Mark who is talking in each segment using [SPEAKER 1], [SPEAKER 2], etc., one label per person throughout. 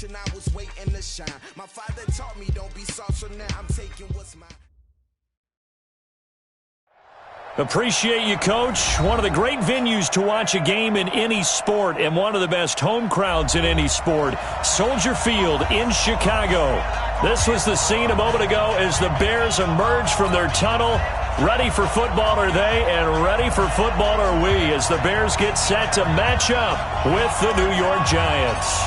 [SPEAKER 1] generation, I was waiting to shine. My father taught me don't be soft, so now I'm taking what's mine.
[SPEAKER 2] Appreciate you, Coach. One of the great venues to watch a game in any sport and one of the best home crowds in any sport. Soldier Field in Chicago. This was the scene a moment ago as the Bears emerged from their tunnel. Ready for football are they, and ready for football are we as the Bears get set to match up with the New York Giants.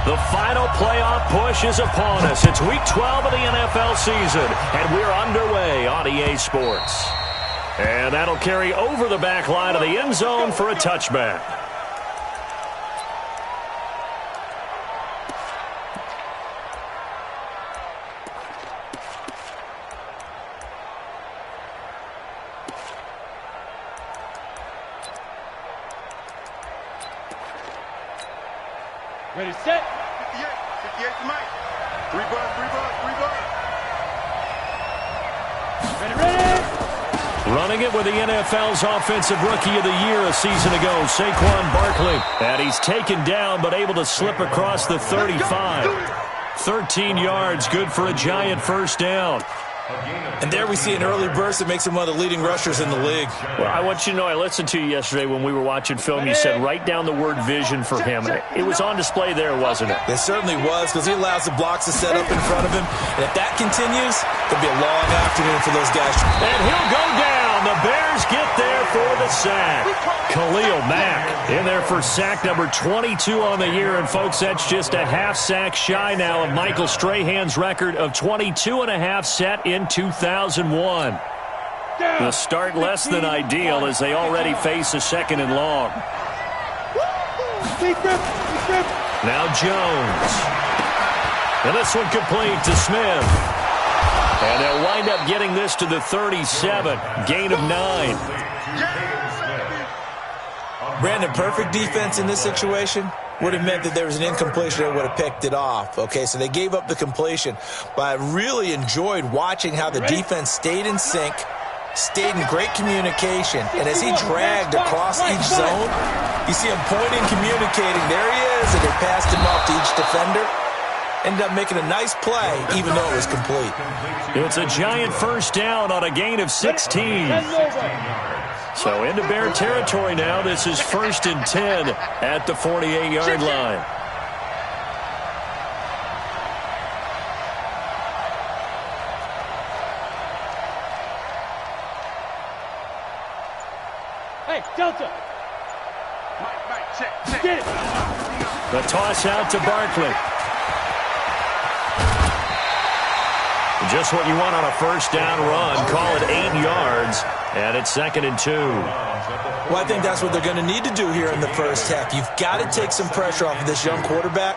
[SPEAKER 2] The final playoff push is upon us. It's Week 12 of the NFL season, and we're underway on EA Sports. And that'll carry over the back line of the end zone for a touchback.
[SPEAKER 3] Ready, set.
[SPEAKER 4] 58 to Mike. Three bud.
[SPEAKER 3] Ready.
[SPEAKER 2] Running it with the NFL's Offensive Rookie of the Year a season ago, Saquon Barkley. And he's taken down but able to slip across the 35. 13 yards, good for a Giant first down.
[SPEAKER 5] And there we see an early burst that makes him one of the leading rushers in the league.
[SPEAKER 2] Well, I want you to know, I listened to you yesterday when we were watching film. You said write down the word vision for him. It was on display there, wasn't it?
[SPEAKER 5] It certainly was, because he allows the blocks to set up in front of him. And if that continues, it'll be a long afternoon for those guys.
[SPEAKER 2] And he'll go down. The Bears get there for the sack. Khalil Mack in there for sack number 22 on the year. And, folks, that's just a half sack shy now of Michael Strahan's record of 22.5 set in 2001. The start less than ideal as they already face a second and long. Now Jones. And this one complete to Smith. And they'll wind up getting this to the 37. Gain of 9.
[SPEAKER 5] Brandon, perfect defense in this situation would have meant that there was an incompletion that would have picked it off. Okay, so they gave up the completion. But I really enjoyed watching how the defense stayed in sync, stayed in great communication. And as he dragged across each zone, you see him pointing, communicating. There he is, and they passed him off to each defender. Ended up making a nice play, even though it was complete.
[SPEAKER 2] It's a Giant first down on a gain of 16. So into Bear territory now. This is 1st and 10 at the 48-yard line.
[SPEAKER 3] Hey, Delta.
[SPEAKER 4] Mike, check.
[SPEAKER 3] Get it.
[SPEAKER 2] The toss out to Barkley. Just what you want on a first down run. Call it 8 yards, and it's 2nd and 2.
[SPEAKER 5] Well, I think that's what they're going to need to do here in the first half. You've got to take some pressure off of this young quarterback,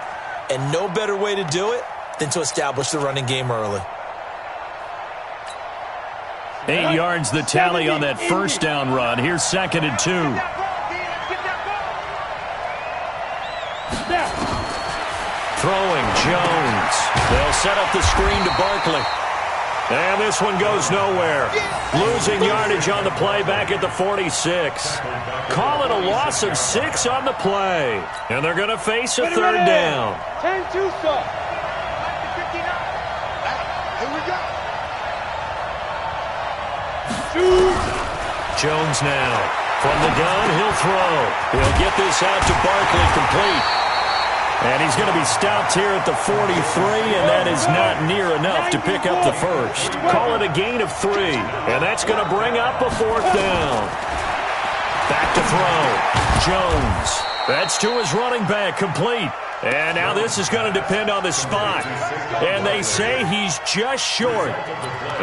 [SPEAKER 5] and no better way to do it than to establish the running game early.
[SPEAKER 2] 8 yards the tally on that first down run. Here's 2nd and 2. Throwing Jones. They'll set up the screen to Barkley. And this one goes nowhere. Losing yardage on the play back at the 46. Call it a loss of 6 on the play. And they're going to face a third down.
[SPEAKER 3] 10-2 stop.
[SPEAKER 4] Here we go.
[SPEAKER 2] Jones now. From the gun, he'll throw. He'll get this out to Barkley complete. And he's going to be stopped here at the 43, and that is not near enough to pick up the first. Call it a gain of 3, and that's going to bring up a 4th down. Back to throw. Jones. That's to his running back, complete. And now this is going to depend on the spot. And they say he's just short.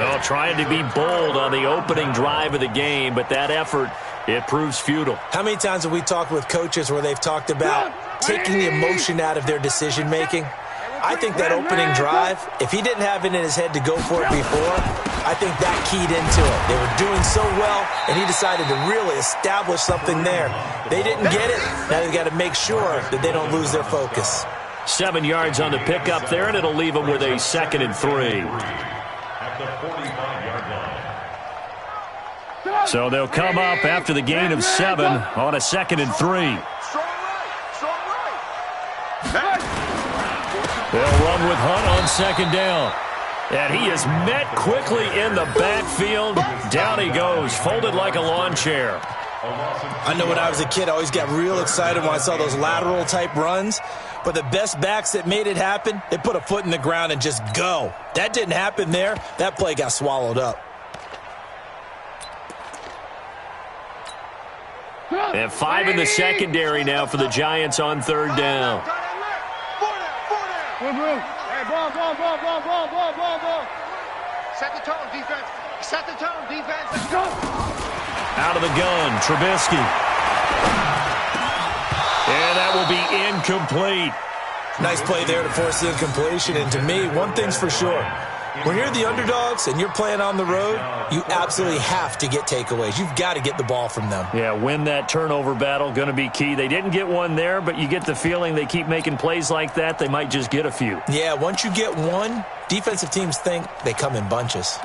[SPEAKER 2] Well, trying to be bold on the opening drive of the game, but that effort, it proves futile.
[SPEAKER 5] How many times have we talked with coaches where they've talked about taking the emotion out of their decision-making? I think that opening drive, if he didn't have it in his head to go for it before, I think that keyed into it. They were doing so well, and he decided to really establish something there. They didn't get it. Now they've got to make sure that they don't lose their focus.
[SPEAKER 2] 7 yards on the pickup there, and it'll leave them with a 2nd and 3. So they'll come up after the gain of 7 on a 2nd and 3. They'll run with Hunt on second down. And he is met quickly in the backfield. Down he goes, folded like a lawn chair.
[SPEAKER 5] I know when I was a kid, I always got real excited when I saw those lateral-type runs. But the best backs that made it happen, they put a foot in the ground and just go. That didn't happen there. That play got swallowed up.
[SPEAKER 2] And 5 in the secondary now for the Giants on third down.
[SPEAKER 4] Set the tone, defense. Set the tone, defense. Let's go.
[SPEAKER 2] Out of the gun, Trubisky. And that will be incomplete.
[SPEAKER 5] Nice play there to force the incompletion. And to me, one thing's for sure. When you're the underdogs and you're playing on the road, you absolutely have to get takeaways. You've got to get the ball from them.
[SPEAKER 2] Yeah, win that turnover battle, going to be key. They didn't get one there, but you get the feeling they keep making plays like that, they might just get a few.
[SPEAKER 5] Yeah, once you get one, defensive teams think they come in bunches.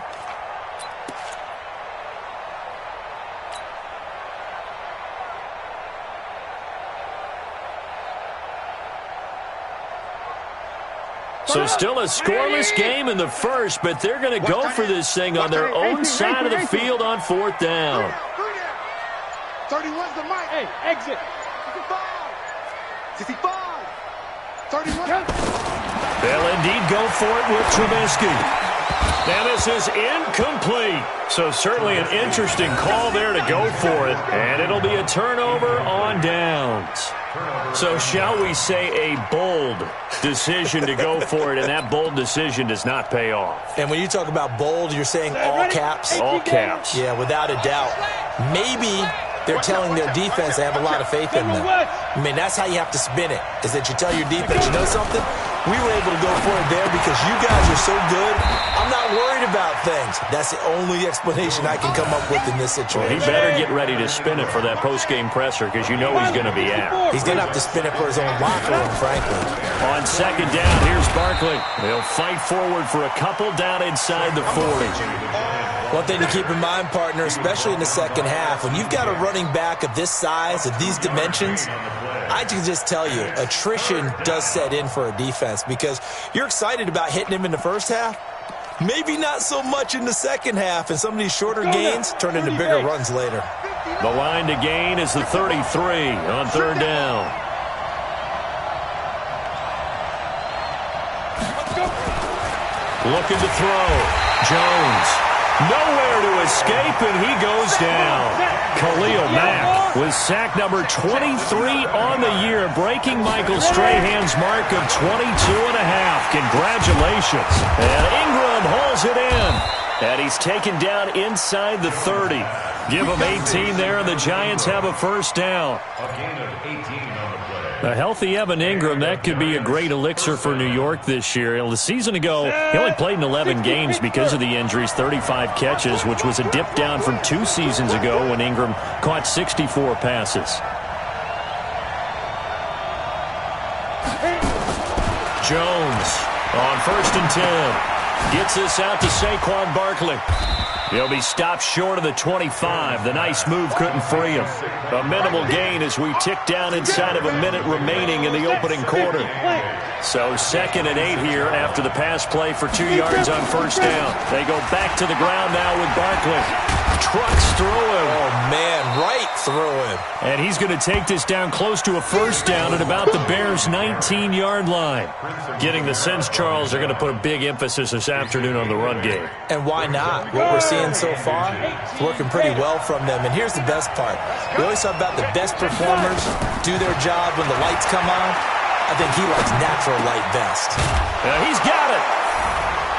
[SPEAKER 2] So still a scoreless game in the first, but they're going to go for this thing on their own side of the field on fourth down.
[SPEAKER 4] 31's the mic.
[SPEAKER 3] Hey, exit.
[SPEAKER 4] 65. 31.
[SPEAKER 2] They'll indeed go for it with Trubisky. And this is incomplete. So certainly an interesting call there to go for it. And it'll be a turnover on downs. So shall we say a bold decision to go for it, and that bold decision does not pay off.
[SPEAKER 5] And when you talk about bold, you're saying all caps?
[SPEAKER 2] All caps.
[SPEAKER 5] Yeah, without a doubt. Maybe they're telling their defense they have a lot of faith in them. I mean, that's how you have to spin it, is that you tell your defense, you know something? We were able to go for it there because you guys are so good. I'm not worried about things. That's the only explanation I can come up with in this situation.
[SPEAKER 2] He better get ready to spin it for that post-game presser because you know he's going to be out.
[SPEAKER 5] He's going to have to spin it for his own locker room, frankly.
[SPEAKER 2] On second down, here's Barkley. They'll fight forward for a couple down inside the 40.
[SPEAKER 5] One thing to keep in mind, partner, especially in the second half, when you've got a running back of this size, of these dimensions, I can just tell you, attrition does set in for a defense because you're excited about hitting him in the first half. Maybe not so much in the second half, and some of these shorter gains turn into bigger runs later.
[SPEAKER 2] The line to gain is the 33 on third down. Looking to throw. Jones. Nowhere to escape, and he goes down. Khalil Mack with sack number 23 on the year, breaking Michael Strahan's mark of 22.5. Congratulations. And Ingram holds it in. And he's taken down inside the 30. Give him 18 there, and the Giants have a first down. A healthy Evan Ingram, that could be a great elixir for New York this year. The season ago, he only played in 11 games because of the injuries, 35 catches, which was a dip down from 2 seasons ago when Ingram caught 64 passes. Jones on 1st and 10. Gets this out to Saquon Barkley. He'll be stopped short of the 25. The nice move couldn't free him. A minimal gain as we tick down inside of a minute remaining in the opening quarter. So 2nd and 8 here after the pass play for 2 yards on first down. They go back to the ground now with Barkley. Trucks through him.
[SPEAKER 5] Oh, man, right through him.
[SPEAKER 2] And he's going to take this down close to a first down at about the Bears' 19-yard line. Getting the sense, Charles, they're going to put a big emphasis this afternoon on the run game.
[SPEAKER 5] And why not? What we're seeing so far, it's working pretty well from them. And here's the best part. We always talk about the best performers do their job when the lights come on. I think he likes natural light best.
[SPEAKER 2] He's got it.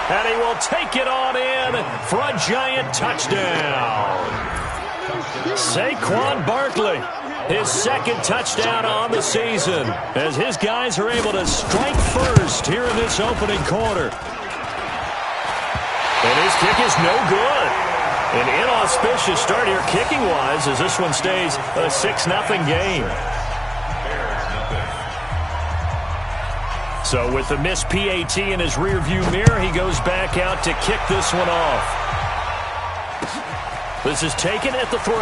[SPEAKER 2] And he will take it on in for a Giant touchdown. Saquon Barkley, his 2nd touchdown on the season, as his guys are able to strike first here in this opening quarter. And his kick is no good. An inauspicious start here kicking-wise as this one stays a 6-0 game. So with the missed PAT in his rearview mirror, he goes back out to kick this one off. This is taken at the 3.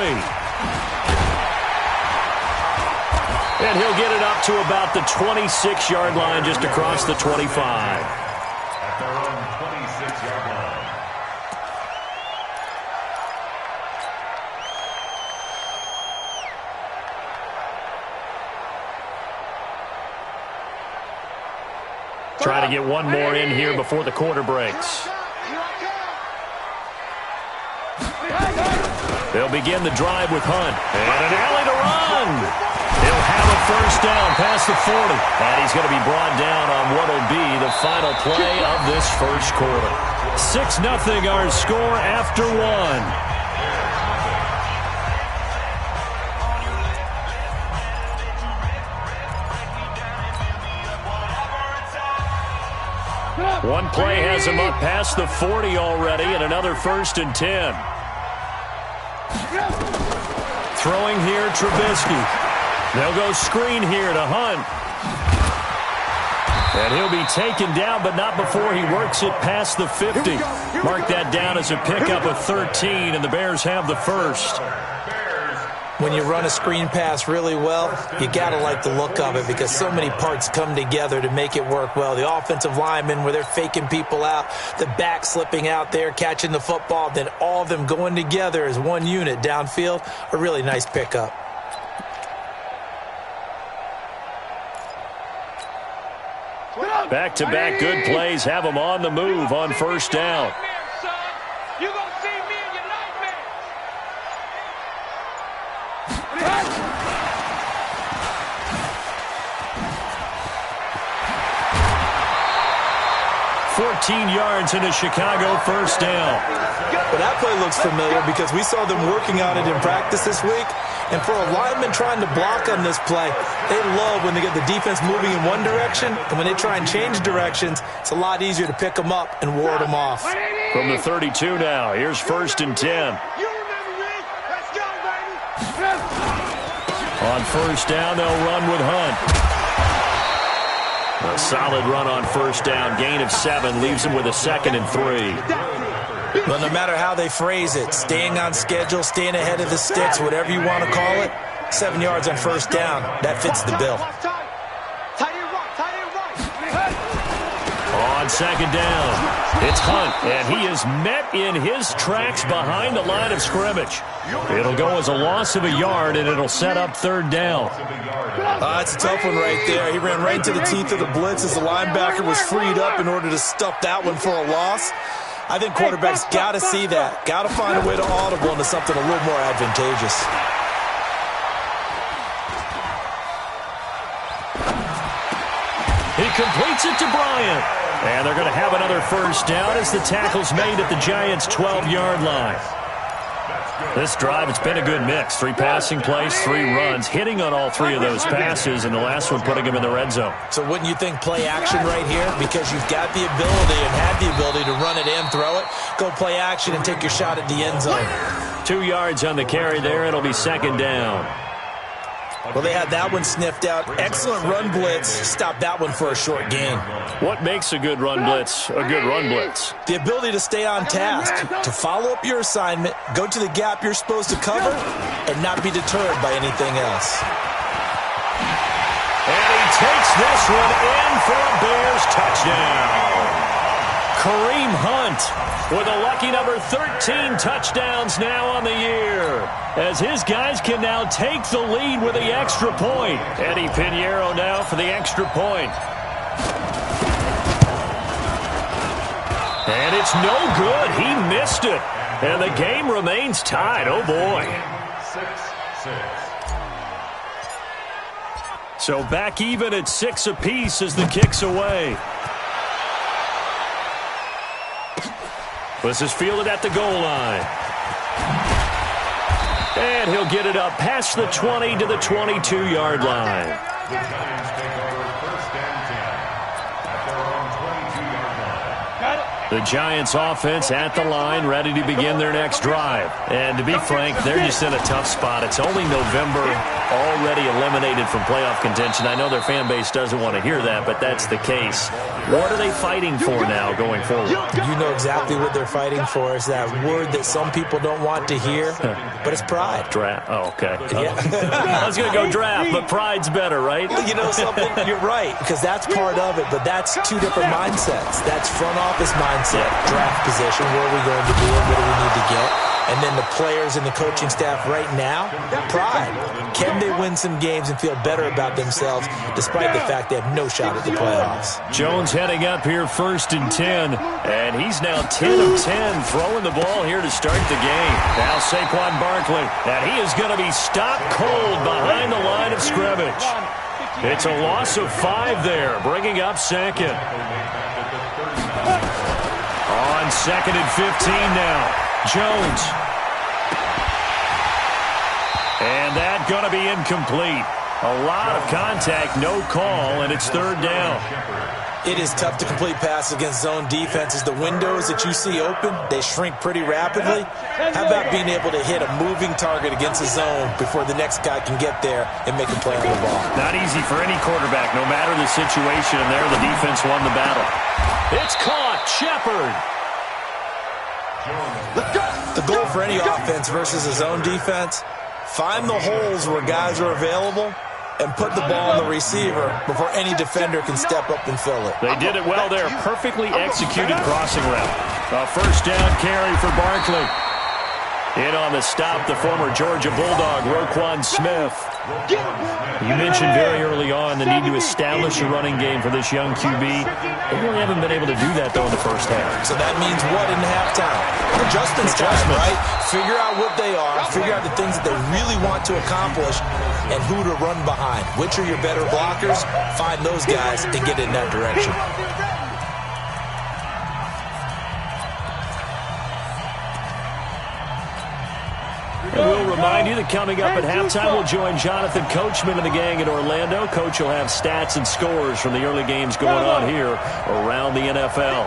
[SPEAKER 2] And he'll get it up to about the 26-yard line, just across the 25.
[SPEAKER 6] At their own 26-yard line.
[SPEAKER 2] Trying to get one more in here before the quarter breaks. They'll begin the drive with Hunt. And an alley to run. He'll have a first down past the 40. And he's going to be brought down on what will be the final play of this first quarter. 6-0 our score after one. One play has him up past the 40 already, and another 1st and 10. Throwing here, Trubisky. They'll go screen here to Hunt. And he'll be taken down, but not before he works it past the 50. Mark that down as a pickup of 13, and the Bears have the first.
[SPEAKER 5] When you run a screen pass really well, you got to like the look of it because so many parts come together to make it work well. The offensive linemen, where they're faking people out, the back slipping out there, catching the football, then all of them going together as one unit downfield, a really nice pickup.
[SPEAKER 2] Back-to-back good plays have them on the move on first down.
[SPEAKER 3] You're going to see me in your nightmares.
[SPEAKER 2] 14 yards and a Chicago first down.
[SPEAKER 5] Well, that play looks familiar because we saw them working on it in practice this week. And for a lineman trying to block on this play, they love when they get the defense moving in one direction. And when they try and change directions, it's a lot easier to pick them up and ward them off.
[SPEAKER 2] From the 32 now, here's 1st and 10.
[SPEAKER 4] You remember me? Let's go, baby.
[SPEAKER 2] On first down, they'll run with Hunt. A solid run on first down. Gain of 7 leaves him with a 2nd and 3.
[SPEAKER 5] Well, no matter how they phrase it, staying on schedule, staying ahead of the sticks, whatever you want to call it, 7 yards on first down, that fits the bill.
[SPEAKER 2] On second down, it's Hunt, and he is met in his tracks behind the line of scrimmage. It'll go as a loss of a yard, and it'll set up 3rd down.
[SPEAKER 5] That's a tough one right there. He ran right into the teeth of the blitz as the linebacker was freed up in order to stuff that one for a loss. I think quarterbacks got to see that. Got to find a way to audible into something a little more advantageous.
[SPEAKER 2] He completes it to Bryant. And they're going to have another first down as the tackle's made at the Giants' 12-yard line. This drive, it's been a good mix. 3 passing plays, 3 runs, hitting on all 3 of those passes, and the last one putting him in the red zone.
[SPEAKER 5] So wouldn't you think play action right here? Because you've got the ability and had the ability to run it and throw it. Go play action and take your shot at the end zone.
[SPEAKER 2] 2 yards on the carry there. It'll be 2nd down.
[SPEAKER 5] Well, they had that one sniffed out. Excellent run blitz. Stop that one for a short gain.
[SPEAKER 2] What makes a good run blitz a good run blitz?
[SPEAKER 5] The ability to stay on task, to follow up your assignment, go to the gap you're supposed to cover, and not be deterred by anything else.
[SPEAKER 2] And he takes this one in for a Bears touchdown. Kareem Hunt with a lucky number 13 touchdowns now on the year, as his guys can now take the lead with the extra point. Eddie Pinheiro now for the extra point. And it's no good. He missed it. And the game remains tied. Oh, boy.
[SPEAKER 6] 6-6.
[SPEAKER 2] So back even at 6 apiece as the kick's away. This is fielded at the goal line. And he'll get it up past the 20 to the 22-yard line.
[SPEAKER 6] The Giants take over 1st and 10 at their own 22-yard line.
[SPEAKER 3] Got it.
[SPEAKER 2] The Giants offense at the line, ready to begin their next drive. And to be frank, they're just in a tough spot. It's only November, already eliminated from playoff contention. I know their fan base doesn't want to hear that, but that's the case. What are they fighting for now going forward?
[SPEAKER 5] You know exactly what they're fighting for. Is that word that some people don't want to hear, but it's pride.
[SPEAKER 2] Draft. Oh, okay.
[SPEAKER 5] Yeah.
[SPEAKER 2] I was going to go draft, but pride's better, right?
[SPEAKER 5] You know something? You're right, because that's part of it, but that's two different mindsets. That's front office mindset, draft position, where are we going to be and what do we need to get? And then the players and the coaching staff right now, pride. Can they win some games and feel better about themselves despite the fact they have no shot at the playoffs?
[SPEAKER 2] Jones heading up here 1st and 10, and he's now 10 of 10 throwing the ball here to start the game. Now Saquon Barkley, and he is going to be stopped cold behind the line of scrimmage. It's a loss of 5 there, bringing up second. On 2nd and 15 now, Jones. And that going to be incomplete. A lot of contact, no call, and it's 3rd down.
[SPEAKER 5] It is tough to complete passes against zone defenses. The windows that you see open, they shrink pretty rapidly. How about being able to hit a moving target against a zone before the next guy can get there and make a play on the ball?
[SPEAKER 2] Not easy for any quarterback, no matter the situation, and there the defense won the battle. It's caught. Shepard.
[SPEAKER 5] The goal for any offense versus a zone defense, find the holes where guys are available and put the ball on the receiver before any defender can step up and fill it.
[SPEAKER 2] They did it well there. Perfectly executed crossing route. A 1st down carry for Barkley. In on the stop, the former Georgia Bulldog, Roquan Smith. You mentioned very early on the need to establish a running game for this young QB. They really haven't been able to do that, though, in the first half.
[SPEAKER 5] So that means what in halftime? Adjustment, right? Figure out what they are, figure out the things that they really want to accomplish, and who to run behind. Which are your better blockers? Find those guys and get in that direction.
[SPEAKER 2] And we'll remind you that coming up at halftime, we'll join Jonathan Coachman and the gang in Orlando. Coach will have stats and scores from the early games going on here around the NFL.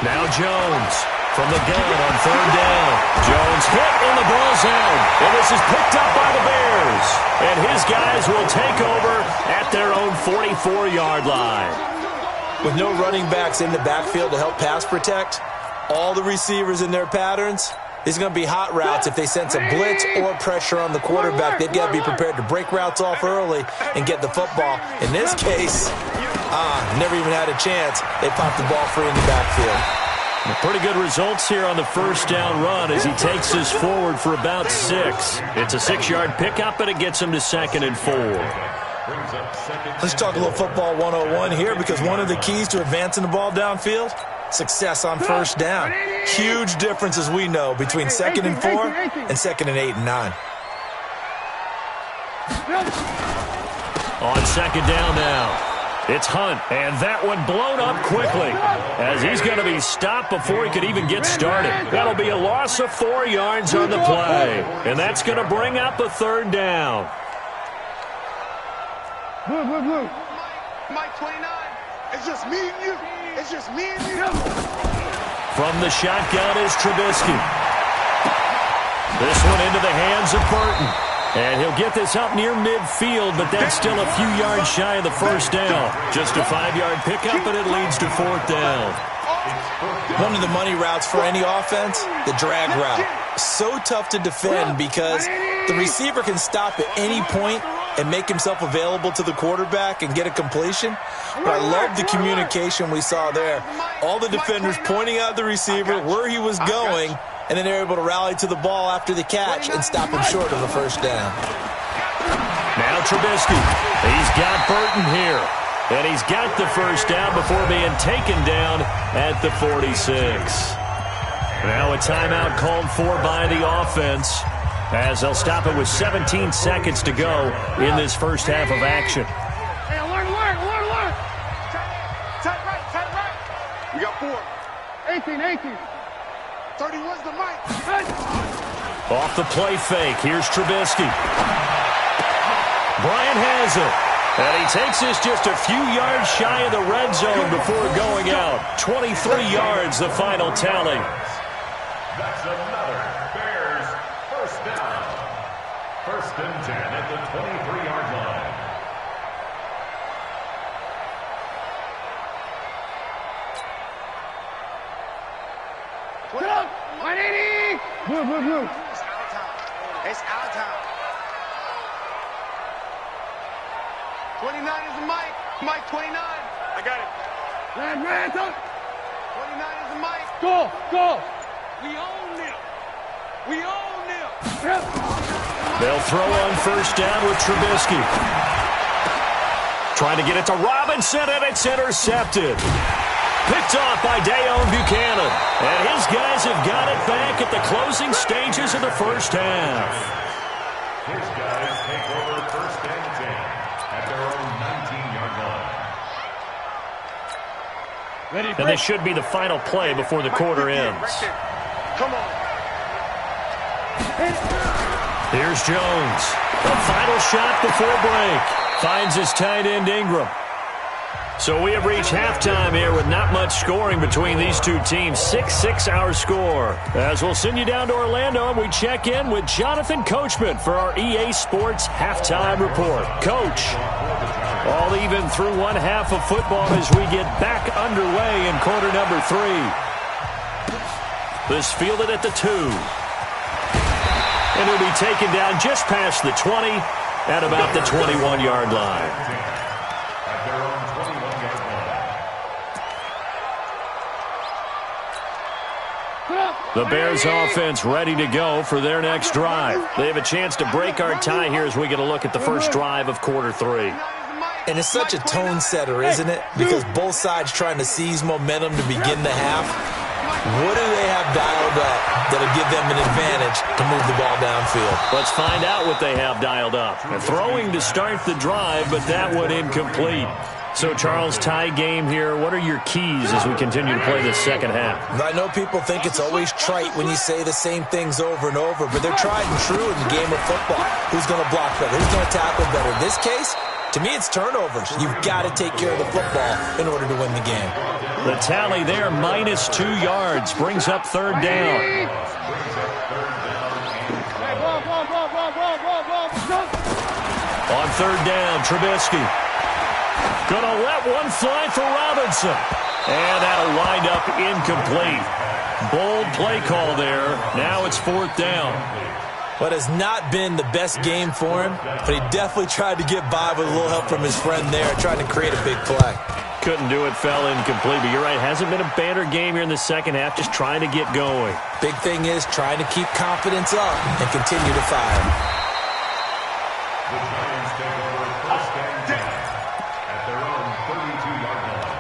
[SPEAKER 2] Now Jones from the gun on 3rd down. Jones hit and the ball's out. And this is picked up by the Bears. And his guys will take over at their own 44-yard line.
[SPEAKER 5] With no running backs in the backfield to help pass protect, all the receivers in their patterns, it's going to be hot routes. If they sense a blitz or pressure on the quarterback, they've got to be prepared to break routes off early and get the football. In this case, never even had a chance. They popped the ball free in the backfield.
[SPEAKER 2] Pretty good results here on the 1st down run as he takes us forward for about 6. It's a 6-yard pickup, and it gets him to 2nd and 4.
[SPEAKER 5] Let's talk a little football 101 here, because one of the keys to advancing the ball downfield, success on 1st down. Huge difference, as we know, between 2nd and 4 and 2nd and 8 and 9.
[SPEAKER 2] On 2nd down now, it's Hunt, and that one blown up quickly as he's going to be stopped before he could even get started. That'll be a loss of 4 yards on the play, and that's going to bring up a 3rd down.
[SPEAKER 4] Blue. Mike 29. It's just me and you. It's just me and you.
[SPEAKER 2] From the shotgun is Trubisky. This one into the hands of Burton. And he'll get this up near midfield, but that's still a few yards shy of the 1st down. Just a 5-yard pickup, and it leads to 4th down.
[SPEAKER 5] One of the money routes for any offense, the drag route. So tough to defend because the receiver can stop at any point and make himself available to the quarterback and get a completion. But I love the communication we saw there. All the defenders pointing out the receiver, where he was going, and then they're able to rally to the ball after the catch and stop him short of a 1st down.
[SPEAKER 2] Now Trubisky. He's got Burton here. And he's got the 1st down before being taken down at the 46. Now a timeout called for by the offense, as they'll stop it with 17 seconds to go in this 1st half of action.
[SPEAKER 4] Hey, alert. Tight right. We got 4. 18. 31's the mic.
[SPEAKER 2] Off the play fake, here's Trubisky. Bryant has it. And he takes this just a few yards shy of the red zone before going out. 23 yards, the final tally.
[SPEAKER 6] That's another Bears first down. 1st and 10 at the 23-yard line.
[SPEAKER 4] Put up! 180! Blue, blue, blue.
[SPEAKER 1] It's our time. It's our time.
[SPEAKER 4] 29 is the Mike. Mike, 29.
[SPEAKER 1] I got it.
[SPEAKER 4] Red, up. 29 is the Mike. Go, go.
[SPEAKER 3] We own them. We own them.
[SPEAKER 4] Yep.
[SPEAKER 2] They'll throw on 1st down with Trubisky. Trying to get it to Robinson, and it's intercepted. Picked off by Deone Buchanan. And his guys have got it back at the closing stages of the first half.
[SPEAKER 6] His guys take over 1st and 10 at their own 19-yard line.
[SPEAKER 4] Ready,
[SPEAKER 2] And this should be the final play before the quarter ends.
[SPEAKER 4] Right there. Come on.
[SPEAKER 2] Here's Jones. The final shot before break. Finds his tight end Ingram. So we have reached halftime here with not much scoring between these two teams. 6-6 our score. As we'll send you down to Orlando, and we check in with Jonathan Coachman for our EA Sports Halftime Report. Coach, all even through one half of football as we get back underway in quarter number 3. This fielded at the 2. And he'll be taken down just past the 20 at about the 21-yard line.
[SPEAKER 6] At their own 21-yard line.
[SPEAKER 2] The Bears offense ready to go for their next drive. They have a chance to break our tie here as we get a look at the first drive of quarter 3.
[SPEAKER 5] And it's such a tone setter, isn't it? Because both sides trying to seize momentum to begin the half. What do they have dialed up that'll give them an advantage to move the ball downfield?
[SPEAKER 2] Let's find out what they have dialed up. They're throwing to start the drive, but that one incomplete. So, Charles, tie game here. What are your keys as we continue to play this second half?
[SPEAKER 5] I know people think it's always trite when you say the same things over and over, but they're tried and true in the game of football. Who's going to block better? Who's going to tackle better? In this case, to me, it's turnovers. You've got to take care of the football in order to win the game.
[SPEAKER 2] The tally there, minus 2 yards, brings up 3rd down. On 3rd down, Trubisky. Gonna let one fly for Robinson. And that'll wind up incomplete. Bold play call there. Now it's 4th down.
[SPEAKER 5] What has not been the best game for him, but he definitely tried to get by with a little help from his friend there, trying to create a big play.
[SPEAKER 2] Couldn't do it, fell incomplete, but you're right, hasn't been a banner game here in the second half, just trying to get going.
[SPEAKER 5] Big thing is trying to keep confidence up and continue to fire.
[SPEAKER 6] The Giants take over 1st and 10 at their own 32-yard line.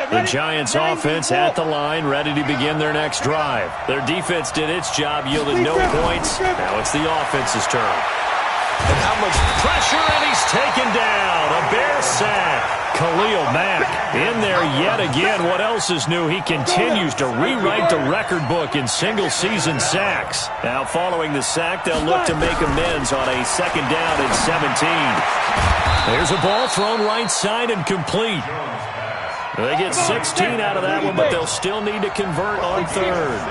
[SPEAKER 2] The Giants offense at the line, ready to begin their next drive. Their defense did its job, yielded no points. Now it's the offense's turn.
[SPEAKER 5] And how much
[SPEAKER 2] Pressure, and he's taken down. A Bear sack. Khalil Mack in there yet again. What else is new? He continues to rewrite the record book in single-season sacks. Now, following the sack, they'll look to make amends on a 2nd down and 17. There's a ball thrown right side and complete. They get 16 out of that one, but they'll still need to convert on 3rd.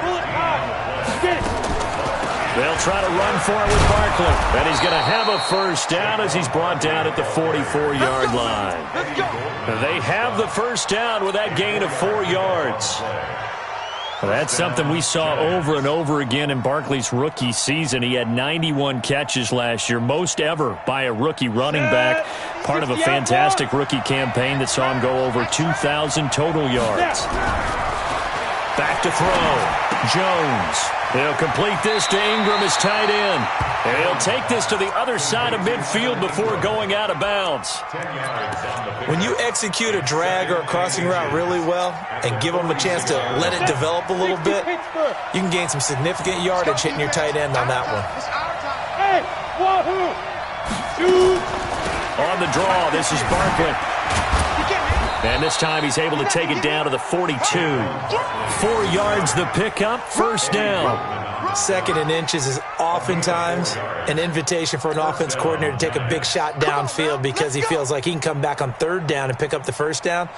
[SPEAKER 2] They'll try to run for it with Barkley. And he's going to have a 1st down as he's brought down at the 44-yard line. They have the 1st down with that gain of 4 yards. Well, that's something we saw over and over again in Barkley's rookie season. He had 91 catches last year, most ever by a rookie running back. Part of a fantastic rookie campaign that saw him go over 2,000 total yards. Back to throw. Jones. He'll complete this to Ingram, his tight end. And he'll take this to the other side of midfield before going out of bounds.
[SPEAKER 5] When you execute a drag or a crossing route really well and give them a chance to let it develop a little bit, you can gain some significant yardage hitting your tight end on that one.
[SPEAKER 4] Hey, wahoo! Shoot!
[SPEAKER 2] On the draw, this is Barkley. And this time he's able to take it down to the 42. 4 yards the pickup, 1st down.
[SPEAKER 5] Second and inches is oftentimes an invitation for an offense coordinator to take a big shot downfield because he feels like he can come back on third down and pick up the first down.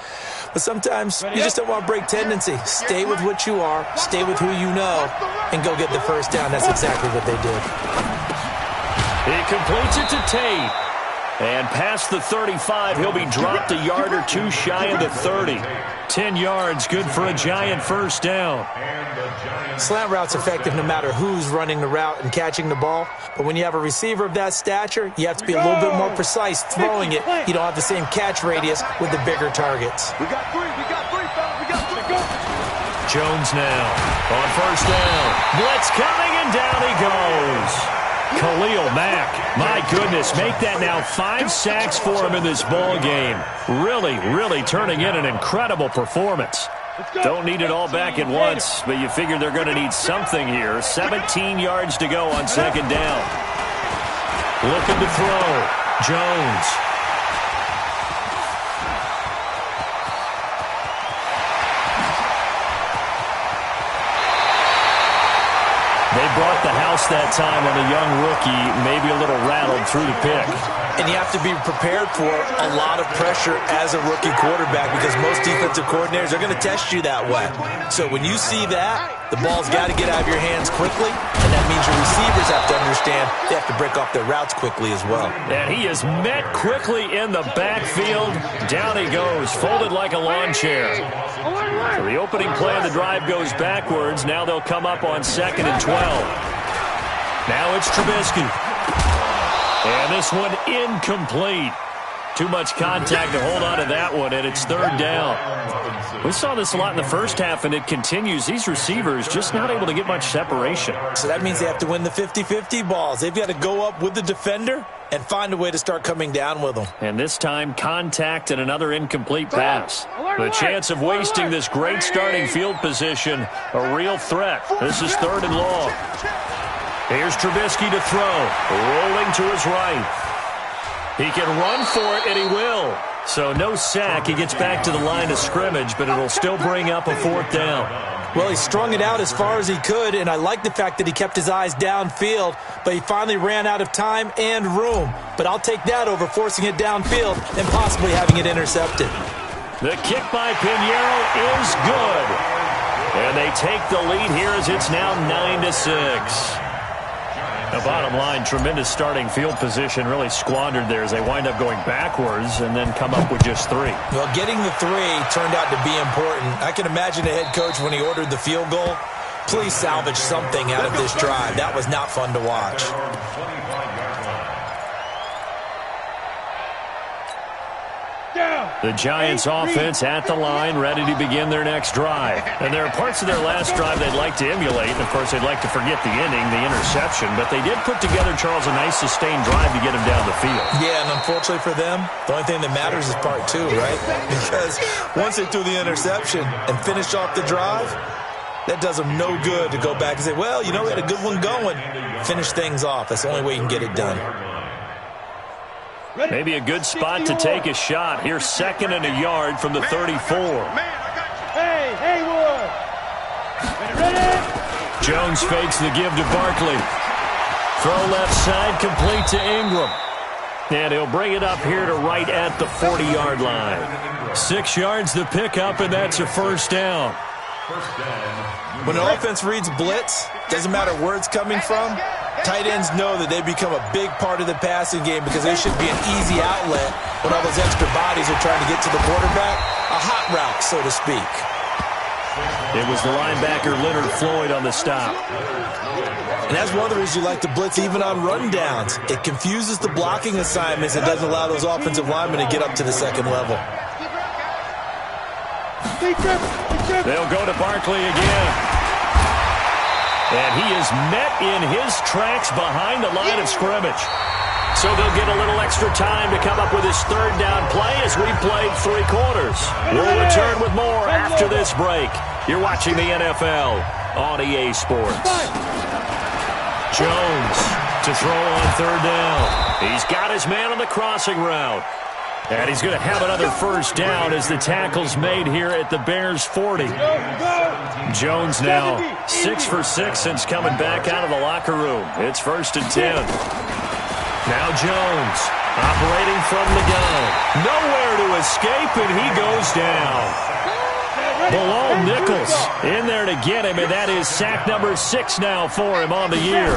[SPEAKER 5] But sometimes you just don't want to break tendency. Stay with what you are, stay with who you know, and go get the first down. That's exactly what they did.
[SPEAKER 2] He completes it to Tate. And past the 35, he'll be dropped a yard or two shy of the 30. 10 yards, good for a Giant first down.
[SPEAKER 5] Slant route's effective no matter who's running the route and catching the ball. But when you have a receiver of that stature, you have to be a little bit more precise throwing it. You don't have the same catch radius with the bigger targets.
[SPEAKER 3] We got three, fellas. We got three. Go.
[SPEAKER 2] Jones now on first down. Blitz coming, and down he goes. Khalil Mack, my goodness, make that now 5 sacks for him in this ball game. Really turning in an incredible performance. Don't need it all back at once, but you figure they're going to need something here. 17 yards to go on second down. Looking to throw. Jones. They brought the house that time on a young rookie, maybe a little rattled through the pick.
[SPEAKER 5] And you have to be prepared for a lot of pressure as a rookie quarterback because most defensive coordinators are going to test you that way. So when you see that, the ball's got to get out of your hands quickly, and that means your receivers have to understand they have to break off their routes quickly as well.
[SPEAKER 2] And he is met quickly in the backfield. Down he goes, folded like a lawn chair. So the opening play of the drive goes backwards. Now they'll come up on 2nd and 12. Now it's Trubisky. And this one incomplete. Too much contact to hold on to that one, and it's third down. We saw this a lot in the first half, and it continues. These receivers just not able to get much separation.
[SPEAKER 5] So that means they have to win the 50-50 balls. They've got to go up with the defender and find a way to start coming down with them.
[SPEAKER 2] And this time, contact and another incomplete pass. The chance of wasting this great starting field position, a real threat. This is 3rd and long. Here's Trubisky to throw, rolling to his right. He can run for it, and he will. So no sack. He gets back to the line of scrimmage, but it'll still bring up a 4th down.
[SPEAKER 5] Well, he strung it out as far as he could, and I like the fact that he kept his eyes downfield, but he finally ran out of time and room. But I'll take that over forcing it downfield and possibly having it intercepted.
[SPEAKER 2] The kick by Pinheiro is good. And they take the lead here as it's now 9-6. The bottom line, tremendous starting field position, really squandered there as they wind up going backwards and then come up with just 3.
[SPEAKER 5] Well, getting the 3 turned out to be important. I can imagine the head coach when he ordered the field goal. Please salvage something out of this drive. That was not fun to watch.
[SPEAKER 2] The Giants offense at the line, ready to begin their next drive. And there are parts of their last drive they'd like to emulate. And, of course, they'd like to forget the ending, the interception. But they did put together, Charles, a nice sustained drive to get him down the field.
[SPEAKER 5] Yeah, and unfortunately for them, the only thing that matters is part 2, right? Because once they threw the interception and finished off the drive, that does them no good to go back and say, well, you know, we had a good one going. Finish things off. That's the only way you can get it done.
[SPEAKER 2] Maybe a good spot to take a shot. Here's 2nd and a yard from the 34.
[SPEAKER 3] Hey, Haywood. Ready?
[SPEAKER 2] Jones fakes the give to Barkley. Throw left side, complete to Ingram. And he'll bring it up here to right at the 40-yard line. 6 yards the pickup, and that's a first down.
[SPEAKER 5] When an offense reads blitz, doesn't matter where it's coming from, tight ends know that they become a big part of the passing game because there should be an easy outlet when all those extra bodies are trying to get to the quarterback. A hot route, so to speak.
[SPEAKER 2] It was the linebacker Leonard Floyd on the stop.
[SPEAKER 5] And that's one of the reasons you like to blitz even on rundowns. It confuses the blocking assignments and doesn't allow those offensive linemen to get up to the second level.
[SPEAKER 2] They'll go to Barkley again. And he is met in his tracks behind the line of scrimmage. So they'll get a little extra time to come up with his 3rd down play as we played 3 quarters. We'll return with more after this break. You're watching the NFL on EA Sports. Jones to throw on 3rd down. He's got his man on the crossing route. And he's going to have another first down as the tackle's made here at the Bears' 40. Jones now 6 for 6 since coming back out of the locker room. It's 1st and 10. Now Jones operating from the gun. Nowhere to escape, and he goes down. Below Nichols in there to get him, and that is sack number 6 now for him on the year.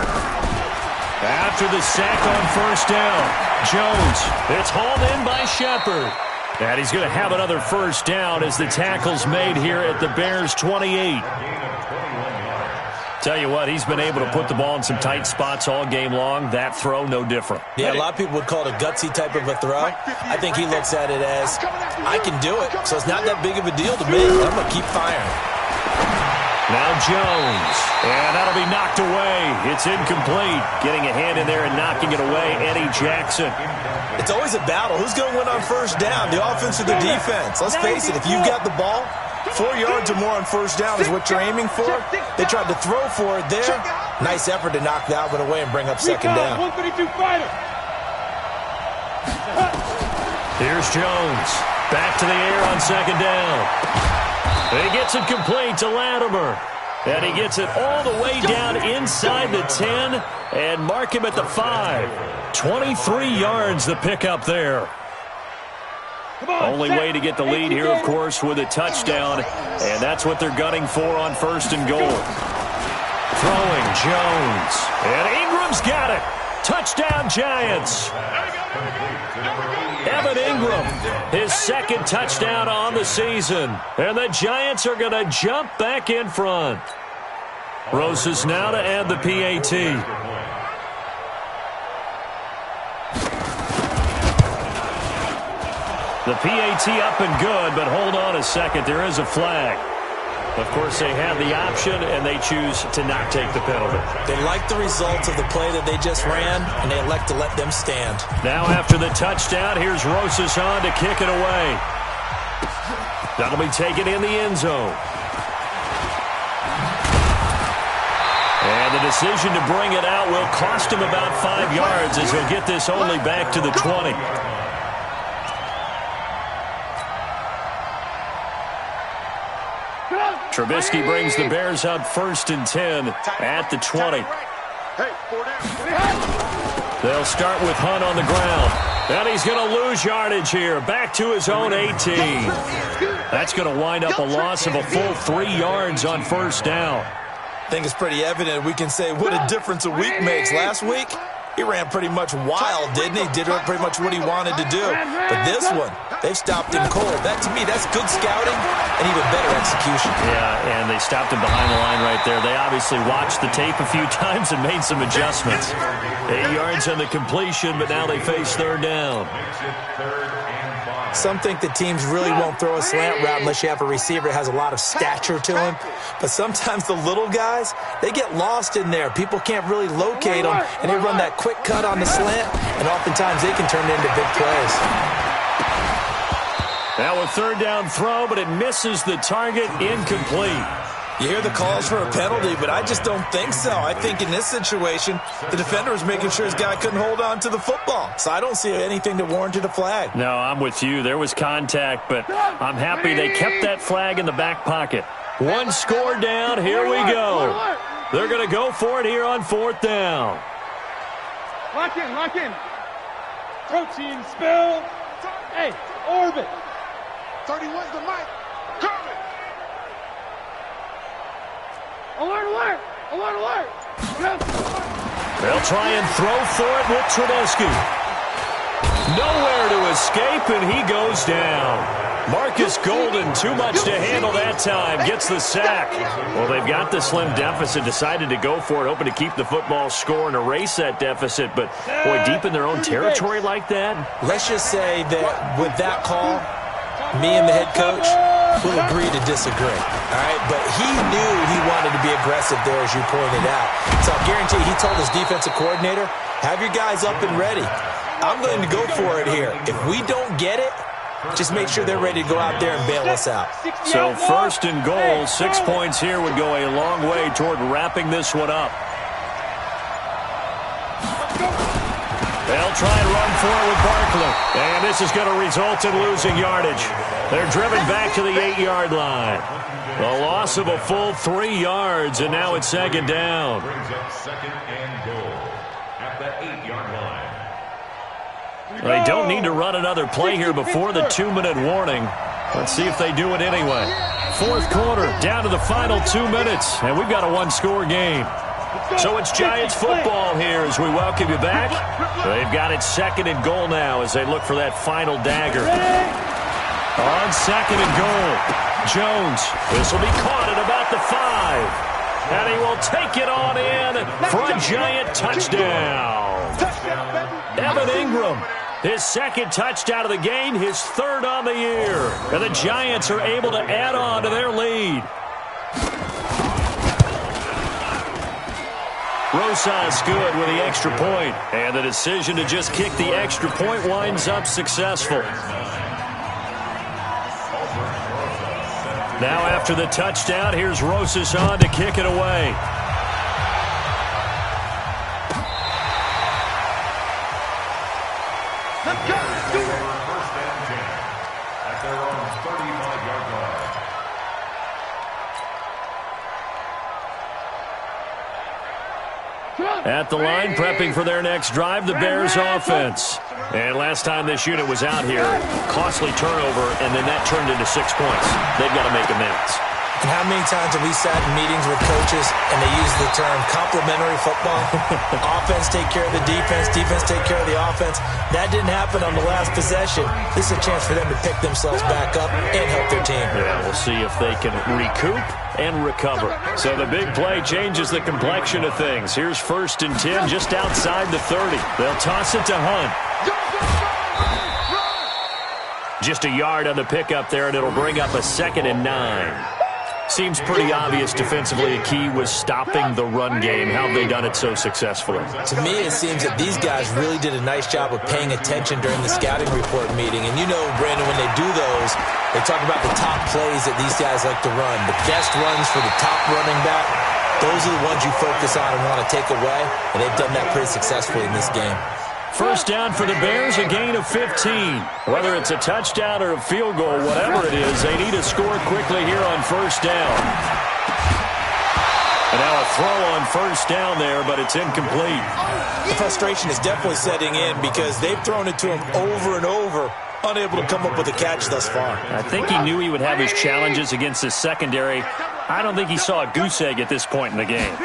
[SPEAKER 2] After the sack on 1st down, Jones, it's hauled in by Shepard. And he's going to have another 1st down as the tackle's made here at the Bears' 28. Tell you what, he's been able to put the ball in some tight spots all game long. That throw, no different.
[SPEAKER 5] Yeah, a lot of people would call it a gutsy type of a throw. I think he looks at it as, I can do it, so it's not that big of a deal to me. I'm going to keep firing.
[SPEAKER 2] Now Jones, and that'll be knocked away. It's incomplete. Getting a hand in there and knocking it away, Eddie Jackson.
[SPEAKER 5] It's always a battle. Who's going to win on 1st down, the offense or the defense? Let's face it, if you've got the ball, 4 yards or more on 1st down is what you're aiming for. They tried to throw for it there. Nice effort to knock that one away and bring up 2nd down.
[SPEAKER 3] 132 fighter.
[SPEAKER 2] Here's Jones. Back to the air on 2nd down. He gets it complete to Latimer. And he gets it all the way down inside the 10 and mark him at the 5. 23 yards the pickup there. Only way to get the lead here, of course, with a touchdown. And that's what they're gunning for on 1st and goal. Throwing Jones. And Ingram's got it. Touchdown, Giants. Evan Ingram, his 2nd touchdown on the season. And the Giants are going to jump back in front. Rosas now to add the PAT. The PAT up and good, but hold on a second. There is a flag. Of course, they have the option, and they choose to not take the penalty.
[SPEAKER 5] They like the results of the play that they just ran, and they elect to let them stand.
[SPEAKER 2] Now after the touchdown, here's Rosas on to kick it away. That'll be taken in the end zone. And the decision to bring it out will cost him about 5 yards as he'll get this only back to the 20. Trubisky brings the Bears up 1st and 10 at the 20. They'll start with Hunt on the ground. And he's going to lose yardage here. Back to his own 18. That's going to wind up a loss of a full 3 yards on 1st down.
[SPEAKER 5] I think it's pretty evident. We can say what a difference a week makes. Last week, he ran pretty much wild, didn't he? Did pretty much what he wanted to do. But this one, they've stopped him cold. That, to me, that's good scouting and even better execution.
[SPEAKER 2] Yeah, and they stopped him behind the line right there. They obviously watched the tape a few times and made some adjustments. 8 yards on the completion, but now they face 3rd down.
[SPEAKER 5] Some think the teams really won't throw a slant route unless you have a receiver that has a lot of stature to him. But sometimes the little guys, they get lost in there. People can't really locate them, and they run that quick cut on the slant, and oftentimes they can turn it into big plays.
[SPEAKER 2] Now a 3rd down throw, but it misses the target, incomplete.
[SPEAKER 5] You hear the calls for a penalty, but I just don't think so. I think in this situation, the defender was making sure his guy couldn't hold on to the football. So I don't see anything that warranted a flag.
[SPEAKER 2] No, I'm with you. There was contact, but I'm happy they kept that flag in the back pocket. 1 score down. Here we go. They're going to go for it here on 4th down.
[SPEAKER 3] Lock in, lock in. Protein spill. Hey, orbit.
[SPEAKER 4] 31's the mic. Coming.
[SPEAKER 3] Alert, alert. Alert, alert.
[SPEAKER 2] They'll try and throw for it with Trubisky. Nowhere to escape, and he goes down. Marcus Golden, too much to handle that time, gets the sack. Well, they've got the slim deficit, decided to go for it, hoping to keep the football score and erase that deficit. But, boy, deep in their own territory like that.
[SPEAKER 5] Let's just say that with that call, me and the head coach will agree to disagree. All right, but he knew he wanted to be aggressive there, as you pointed out. So I guarantee you, he told his defensive coordinator, have your guys up and ready. I'm going to go for it here. If we don't get it, just make sure they're ready to go out there and bail us out.
[SPEAKER 2] So 1st and goal, 6 points here would go a long way toward wrapping this one up. They'll try and run for it with Barkley. And this is going to result in losing yardage. They're driven back to the 8-yard line. A loss of a full 3 yards, and now it's second down.
[SPEAKER 6] Brings up second and goal at the 8-yard line.
[SPEAKER 2] They don't need to run another play here before the 2-minute warning. Let's see if they do it anyway. Fourth quarter, down to the final 2 minutes, and we've got a one-score game. So it's Giants football here as we welcome you back. They've got it second and goal now as they look for that final dagger. On second and goal, Jones. This will be caught at about the 5. And he will take it on in for a Giant touchdown. Evan Ingram, his second touchdown of the game, his third on the year. And the Giants are able to add on to their lead. Rosas good with the extra point, and the decision to just kick the extra point winds up successful. Now after the touchdown, here's Rosas on to kick it away.
[SPEAKER 4] Let's go. Do it.
[SPEAKER 6] First and 10 at their own 35-yard line.
[SPEAKER 2] At the line, prepping for their next drive, the Bears offense. And last time this unit was out here, costly turnover, and then that turned into 6 points. They've got to make amends.
[SPEAKER 5] And how many times have we sat in meetings with coaches and they use the term complementary football? Offense take care of the defense, defense take care of the offense. That didn't happen on the last possession. This is a chance for them to pick themselves back up and help their team.
[SPEAKER 2] Yeah, we'll see if they can recoup and recover. So the big play changes the complexion of things. Here's first and 10 just outside the 30. They'll toss it to Hunt. Just a yard on the pickup there, and it'll bring up a second and 9. Seems pretty obvious defensively a key was stopping the run game. How have they done it so successfully?
[SPEAKER 5] To me, it seems that these guys really did a nice job of paying attention during the scouting report meeting. And you know, Brandon, when they do those, they talk about the top plays that these guys like to run. The best runs for the top running back, those are the ones you focus on and want to take away. And they've done that pretty successfully in this game.
[SPEAKER 2] First down for the Bears, a gain of 15. Whether it's a touchdown or a field goal, whatever it is, they need to score quickly here on first down. And now a throw on first down there, but it's incomplete.
[SPEAKER 5] The frustration is definitely setting in because they've thrown it to him over and over, unable to come up with a catch thus far.
[SPEAKER 2] I think he knew he would have his challenges against his secondary. I don't think he saw a goose egg at this point in the game.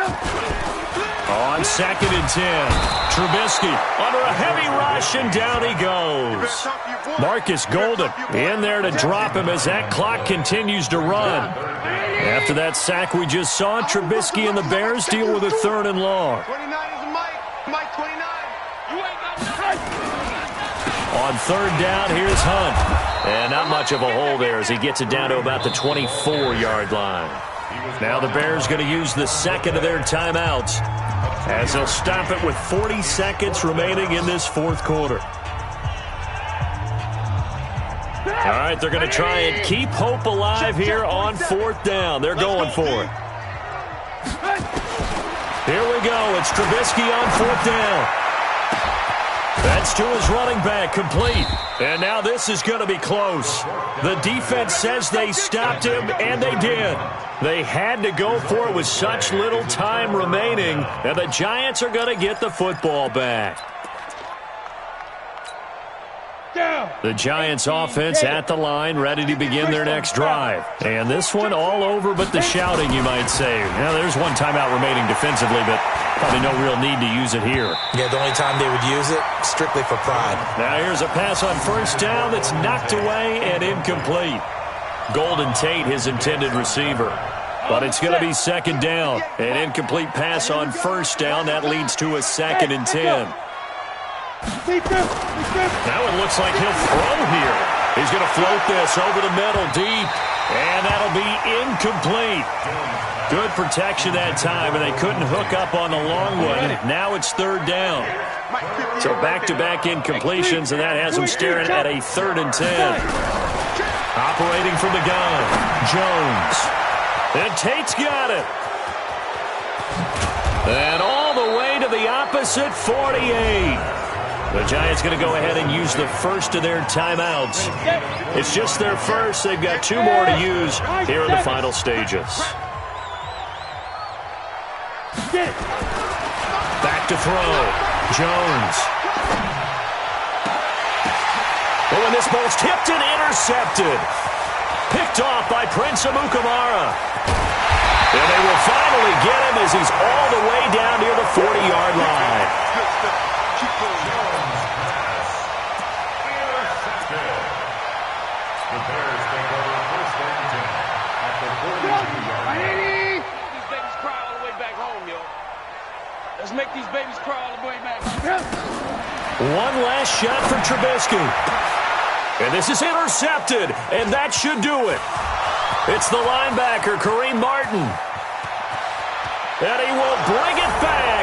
[SPEAKER 2] On second and 10, Trubisky under a heavy rush, and down he goes. Marcus Golden in there to drop him as that clock continues to run. After that sack we just saw, Trubisky and the Bears deal with a third and long.
[SPEAKER 4] 29 is Mike. Mike 29. You ain't got nothing.
[SPEAKER 2] On third down, here's Hunt. And not much of a hole there as he gets it down to about the 24-yard line. Now the Bears going to use the second of their timeouts as they'll stop it with 40 seconds remaining in this fourth quarter. All right, they're going to try and keep hope alive here on fourth down. They're going for it. Here we go. It's Trubisky on fourth down. That's to his running back, complete. And now this is going to be close. The defense says they stopped him, and they did. They had to go for it with such little time remaining, and the Giants are going to get the football back. The Giants offense at the line, ready to begin their next drive. And this one all over but the shouting, you might say. Now, there's one timeout remaining defensively, but probably no real need to use it here.
[SPEAKER 5] Yeah, the only time they would use it, strictly for pride.
[SPEAKER 2] Now here's a pass on first down that's knocked away and incomplete. Golden Tate, his intended receiver. But it's going to be second down. An incomplete pass on first down. That leads to a second and 10. Now it looks like he'll throw here. He's going to float this over the middle deep. And that'll be incomplete. Good protection that time, and they couldn't hook up on the long one. Now it's third down. So back-to-back incompletions, and that has them staring at a third and 10. Operating from the gun, Jones. And Tate's got it. And all the way to the opposite 48. The Giants going to go ahead and use the first of their timeouts. It's just their first. They've got 2 more to use here in the final stages. Back to throw. Jones. But when this ball's tipped and intercepted. Picked off by Prince Amukamara. And they will finally get him as he's all the way down near the 40-yard line.
[SPEAKER 6] The Bears take over first and 10 at the 42-yard line.
[SPEAKER 3] These babies cry all the way back home, yo. Let's make these babies cry all the way back home.
[SPEAKER 2] One last shot for Trubisky. And this is intercepted, and that should do it. It's the linebacker, Kareem Martin. And he will bring it back.